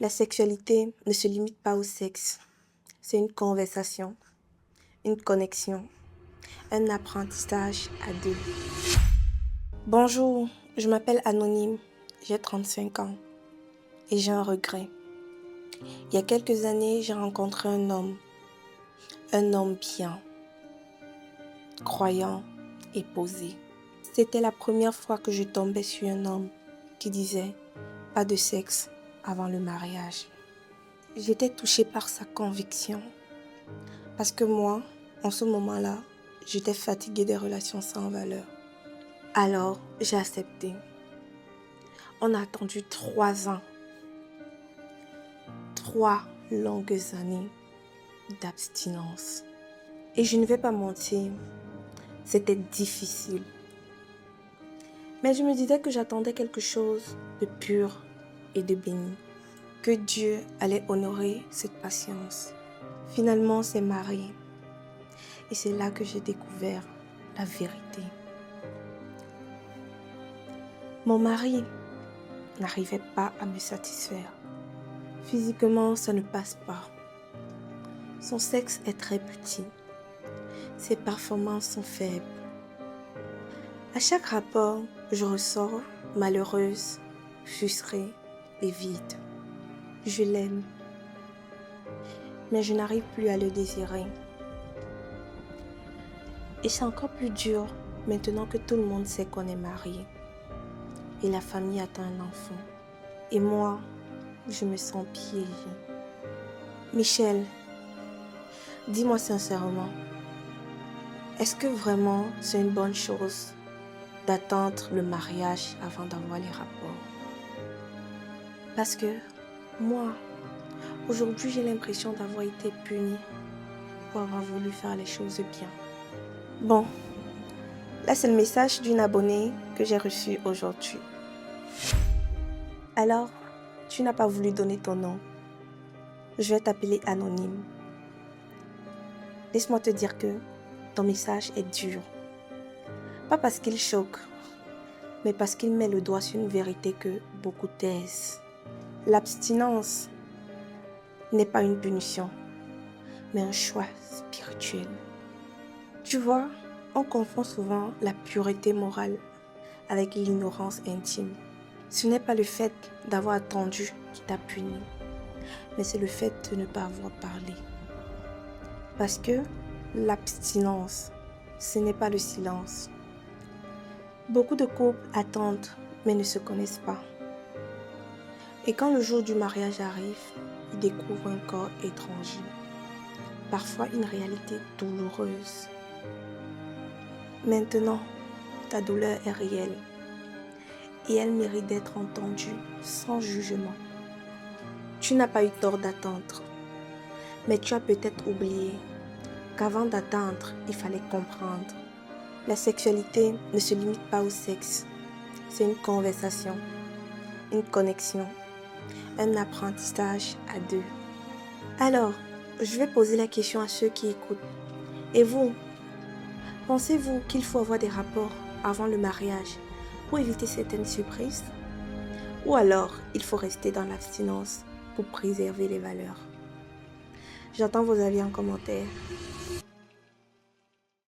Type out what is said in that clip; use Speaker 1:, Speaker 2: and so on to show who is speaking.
Speaker 1: La sexualité ne se limite pas au sexe. C'est une conversation, une connexion, un apprentissage à deux. Bonjour, je m'appelle Anonyme, j'ai 35 ans et j'ai un regret. Il y a quelques années, j'ai rencontré un homme bien, croyant et posé. C'était la première fois que je tombais sur un homme qui disait « pas de sexe avant le mariage ». J'étais touchée par sa conviction parce que moi, en ce moment-là, j'étais fatiguée des relations sans valeur. Alors, j'ai accepté. On a attendu 3 ans. 3 longues années d'abstinence. Et je ne vais pas mentir, c'était difficile. Mais je me disais que j'attendais quelque chose de pur et de béni. Que Dieu allait honorer cette patience. Finalement, on s'est mariés. Et c'est là que j'ai découvert la vérité. Mon mari n'arrivait pas à me satisfaire. Physiquement, ça ne passe pas. Son sexe est très petit. Ses performances sont faibles. À chaque rapport, je ressors malheureuse, frustrée et vide. Je l'aime, mais je n'arrive plus à le désirer. Et c'est encore plus dur maintenant que tout le monde sait qu'on est mariés. Et la famille attend un enfant. Et moi, je me sens piégée. Michel, dis-moi sincèrement, est-ce que vraiment c'est une bonne chose d'attendre le mariage avant d'avoir les rapports? Parce que moi, aujourd'hui, j'ai l'impression d'avoir été punie pour avoir voulu faire les choses bien. Bon, là c'est le message d'une abonnée que j'ai reçu aujourd'hui. Alors, tu n'as pas voulu donner ton nom. Je vais t'appeler Anonyme. Laisse-moi te dire que ton message est dur. Pas parce qu'il choque, mais parce qu'il met le doigt sur une vérité que beaucoup taisent. L'abstinence n'est pas une punition, mais un choix spirituel. Tu vois, on confond souvent la pureté morale avec l'ignorance intime. Ce n'est pas le fait d'avoir attendu qui t'a puni, mais c'est le fait de ne pas avoir parlé. Parce que l'abstinence, ce n'est pas le silence. Beaucoup de couples attendent, mais ne se connaissent pas. Et quand le jour du mariage arrive, ils découvrent un corps étranger. Parfois une réalité douloureuse. Maintenant, ta douleur est réelle et elle mérite d'être entendue sans jugement. Tu n'as pas eu tort d'attendre, mais tu as peut-être oublié qu'avant d'attendre, il fallait comprendre. La sexualité ne se limite pas au sexe. C'est une conversation, une connexion, un apprentissage à deux. Alors, je vais poser la question à ceux qui écoutent. Et vous, pensez-vous qu'il faut avoir des rapports avant le mariage pour éviter certaines surprises? Ou alors, il faut rester dans l'abstinence pour préserver les valeurs? J'attends vos avis en commentaire.